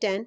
10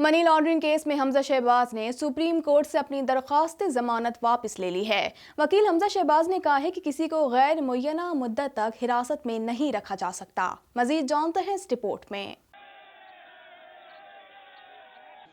money laundering case میں حمزہ شہباز نے supreme court سے اپنی درخواست ضمانت واپس لے لی ہے۔ وکیل حمزہ شہباز نے کہا ہے کہ کسی کو غیر معینہ مدت تک حراست میں نہیں رکھا جا سکتا۔ مزید جانتے ہیں اس رپورٹ میں۔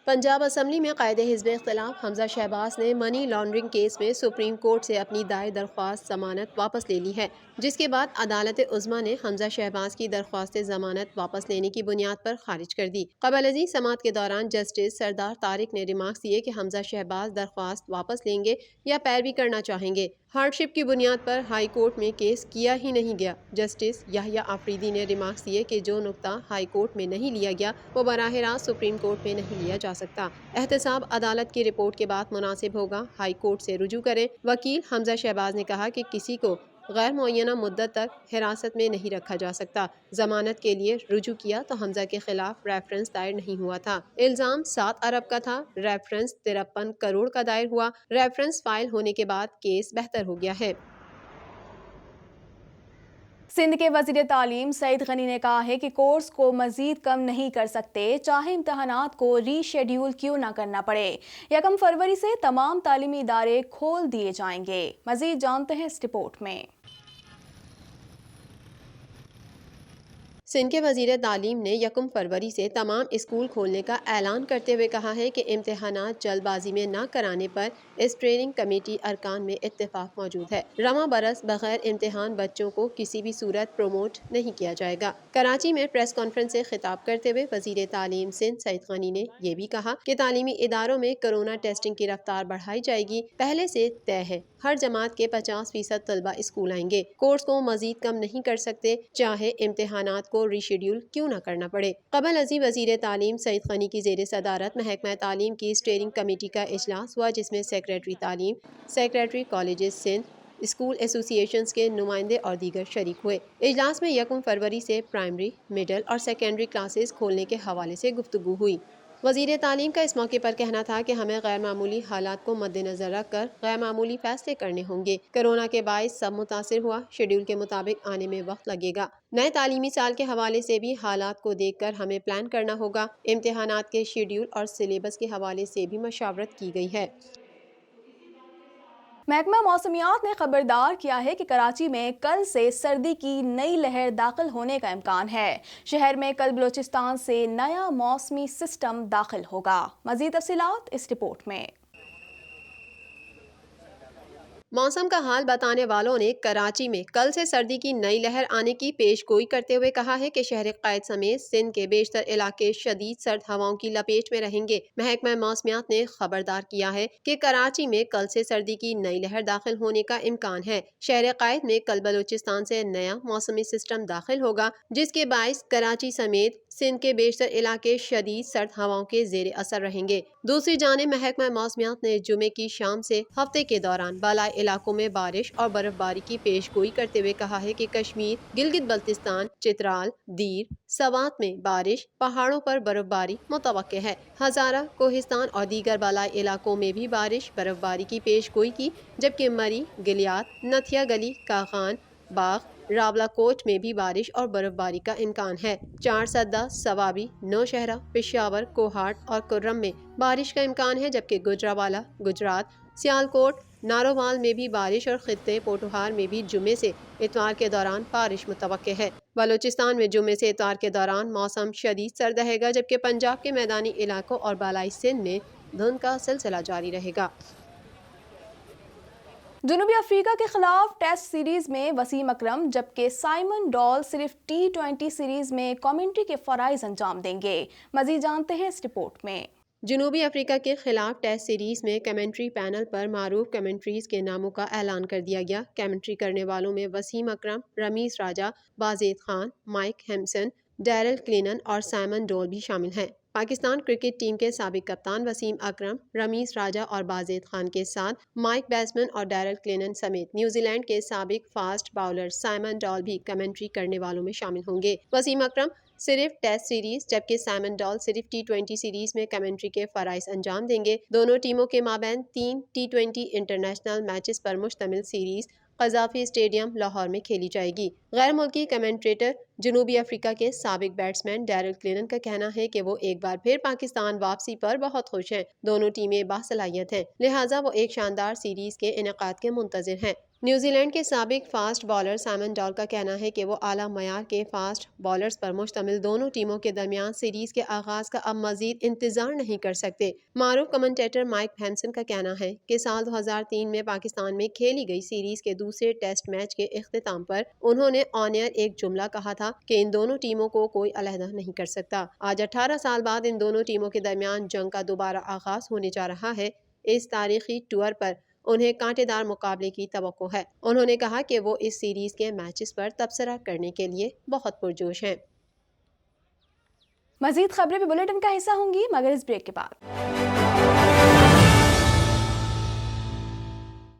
پنجاب اسمبلی میں قائد حزب اختلاف حمزہ شہباز نے منی لانڈرنگ کیس میں سپریم کورٹ سے اپنی دائر درخواست ضمانت واپس لے لی ہے، جس کے بعد عدالت عظمیٰ نے حمزہ شہباز کی درخواست ضمانت واپس لینے کی بنیاد پر خارج کر دی۔ قبل ازیں سماعت کے دوران جسٹس سردار طارق نے ریمارکس دیے کہ حمزہ شہباز درخواست واپس لیں گے یا پیروی کرنا چاہیں گے۔ ہارڈ شپ کی بنیاد پر ہائی کورٹ میں کیس کیا ہی نہیں گیا۔ جسٹس یحییٰ آفریدی نے ریمارکس دیے کہ جو نقطہ ہائی کورٹ میں نہیں لیا گیا وہ براہ راست سپریم کورٹ میں نہیں لیا جا سکتا۔ احتساب عدالت کی رپورٹ کے بعد مناسب ہوگا، ہائی کورٹ سے رجوع کریں۔ وکیل حمزہ شہباز نے کہا کہ کسی کو غیر معینہ مدت تک حراست میں نہیں رکھا جا سکتا۔ ضمانت کے لیے رجوع کیا تو حمزہ کے خلاف ریفرنس دائر نہیں ہوا تھا۔ الزام 7 ارب کا تھا، ریفرنس 53 کروڑ کا دائر ہوا۔ ریفرنس فائل ہونے کے بعد کیس بہتر ہو گیا ہے۔ سندھ کے وزیر تعلیم سعید غنی نے کہا ہے کہ کورس کو مزید کم نہیں کر سکتے، چاہے امتحانات کو ری شیڈیول کیوں نہ کرنا پڑے۔ 1 فروری سے تمام تعلیمی ادارے کھول دیے جائیں گے۔ مزید جانتے ہیں اس رپورٹ میں۔ سندھ کے وزیر تعلیم نے 1 فروری سے تمام اسکول کھولنے کا اعلان کرتے ہوئے کہا ہے کہ امتحانات جلد بازی میں نہ کرانے پر اسٹیئرنگ کمیٹی ارکان میں اتفاق موجود ہے۔ رواں برس بغیر امتحان بچوں کو کسی بھی صورت پروموٹ نہیں کیا جائے گا۔ کراچی میں پریس کانفرنس سے خطاب کرتے ہوئے وزیر تعلیم سندھ سعید غنی نے یہ بھی کہا کہ تعلیمی اداروں میں کرونا ٹیسٹنگ کی رفتار بڑھائی جائے گی۔ پہلے سے طے ہے، ہر جماعت کے 50% طلبہ اسکول آئیں گے۔ کورس کو مزید کم نہیں کر سکتے، چاہے امتحانات کو ری شیڈیول کیوں نہ کرنا پڑے۔ قبل ازیں وزیر تعلیم سعید غنی کی زیر صدارت محکمہ تعلیم کی اسٹیئرنگ کمیٹی کا اجلاس ہوا، جس میں سیکریٹری تعلیم، سیکریٹری کالجز سندھ، اسکول ایسوسی ایشنز کے نمائندے اور دیگر شریک ہوئے۔ اجلاس میں 1 فروری سے پرائمری، مڈل اور سیکنڈری کلاسز کھولنے کے حوالے سے گفتگو ہوئی۔ وزیر تعلیم کا اس موقع پر کہنا تھا کہ ہمیں غیر معمولی حالات کو مد نظر رکھ کر غیر معمولی فیصلے کرنے ہوں گے۔ کرونا کے باعث سب متاثر ہوا، شیڈول کے مطابق آنے میں وقت لگے گا۔ نئے تعلیمی سال کے حوالے سے بھی حالات کو دیکھ کر ہمیں پلان کرنا ہوگا۔ امتحانات کے شیڈول اور سلیبس کے حوالے سے بھی مشاورت کی گئی ہے۔ محکمہ موسمیات نے خبردار کیا ہے کہ کراچی میں کل سے سردی کی نئی لہر داخل ہونے کا امکان ہے۔ شہر میں کل بلوچستان سے نیا موسمی سسٹم داخل ہوگا۔ مزید تفصیلات اس رپورٹ میں۔ موسم کا حال بتانے والوں نے کراچی میں کل سے سردی کی نئی لہر آنے کی پیش گوئی کرتے ہوئے کہا ہے کہ شہر قائد سمیت سندھ کے بیشتر علاقے شدید سرد ہواؤں کی لپیٹ میں رہیں گے۔ محکمہ موسمیات نے خبردار کیا ہے کہ کراچی میں کل سے سردی کی نئی لہر داخل ہونے کا امکان ہے۔ شہر قائد میں کل بلوچستان سے نیا موسمی سسٹم داخل ہوگا، جس کے باعث کراچی سمیت سندھ کے بیشتر علاقے شدید سرد ہواؤں کے زیر اثر رہیں گے۔ دوسری جانب محکمہ موسمیات نے جمعے کی شام سے ہفتے کے دوران بالائی علاقوں میں بارش اور برف باری کی پیش گوئی کرتے ہوئے کہا ہے کہ کشمیر، گلگت بلتستان، چترال، دیر، سوات میں بارش، پہاڑوں پر برف باری متوقع ہے۔ ہزارہ، کوہستان اور دیگر بالائی علاقوں میں بھی بارش برف باری کی پیش گوئی کی، جبکہ مری، گلیات، نتھیا گلی، کاغان، باغ، راولہ کوٹ میں بھی بارش اور برف باری کا امکان ہے۔ چارسدہ، سوابی، نوشہرہ، پشاور، کوہاٹ اور کرم میں بارش کا امکان ہے، جبکہ گجرانوالہ، گجرات، سیالکوٹ، نارووال میں بھی بارش اور خطے پوٹھوہار میں بھی جمعے سے اتوار کے دوران بارش متوقع ہے۔ بلوچستان میں جمعے سے اتوار کے دوران موسم شدید سرد رہے گا، جبکہ پنجاب کے میدانی علاقوں اور بالائی سندھ میں دھند کا سلسلہ جاری رہے گا۔ جنوبی افریقہ کے خلاف ٹیسٹ سیریز میں وسیم اکرم، جبکہ سائمن ڈال صرف T20 سیریز میں کامنٹری کے فرائض انجام دیں گے۔ مزید جانتے ہیں اس رپورٹ میں۔ جنوبی افریقہ کے خلاف ٹیسٹ سیریز میں کمنٹری پینل پر معروف کمنٹریز کے ناموں کا اعلان کر دیا گیا۔ کمنٹری کرنے والوں میں وسیم اکرم، رمیز راجہ، بازید خان، مائک ہیمسن، ڈیرل کلینن اور سائمن ڈول بھی شامل ہیں۔ پاکستان کرکٹ ٹیم کے سابق کپتان وسیم اکرم، رمیز راجہ اور بازید خان کے ساتھ مائک بیسمن اور ڈیرل کلینن سمیت نیوزی لینڈ کے سابق فاسٹ باؤلر سائمن ڈال بھی کمنٹری کرنے والوں میں شامل ہوں گے۔ وسیم اکرم صرف ٹیسٹ سیریز، جبکہ سائمن ڈال صرف T20 سیریز میں کمنٹری کے فرائض انجام دیں گے۔ دونوں ٹیموں کے مابین 3 T20 انٹرنیشنل میچز پر مشتمل سیریز قذافی اسٹیڈیم لاہور میں کھیلی جائے گی۔ غیر ملکی کمنٹریٹر جنوبی افریقہ کے سابق بیٹسمین ڈیرل کلینن کا کہنا ہے کہ وہ ایک بار پھر پاکستان واپسی پر بہت خوش ہیں۔ دونوں ٹیمیں باصلاحیت ہیں، لہٰذا وہ ایک شاندار سیریز کے انعقاد کے منتظر ہیں۔ نیوزی لینڈ کے سابق فاسٹ بالر سائمن ڈال کا کہنا ہے کہ وہ اعلیٰ معیار کے فاسٹ بالرز پر مشتمل دونوں ٹیموں کے درمیان سیریز کے آغاز کا اب مزید انتظار نہیں کر سکتے۔ معروف کمنٹیٹر مائک ہینسن کا کہنا ہے کہ سال 2003 میں پاکستان میں کھیلی گئی سیریز کے دوسرے ٹیسٹ میچ کے اختتام پر انہوں نے آن ایئر ایک جملہ کہا تھا کہ ان دونوں ٹیموں کو کوئی علیحدہ نہیں کر سکتا۔ آج 18 سال بعد ان دونوں ٹیموں کے درمیان جنگ کا دوبارہ آغاز ہونے جا رہا ہے۔ اس تاریخی ٹور پر انہیں کانٹے دار مقابلے کی توقع ہے۔ انہوں نے کہا کہ وہ اس سیریز کے میچز پر تبصرہ کرنے کے لیے بہت پرجوش ہیں۔ مزید خبریں بھی بلیٹن کا حصہ ہوں گی مگر اس بریک کے بعد۔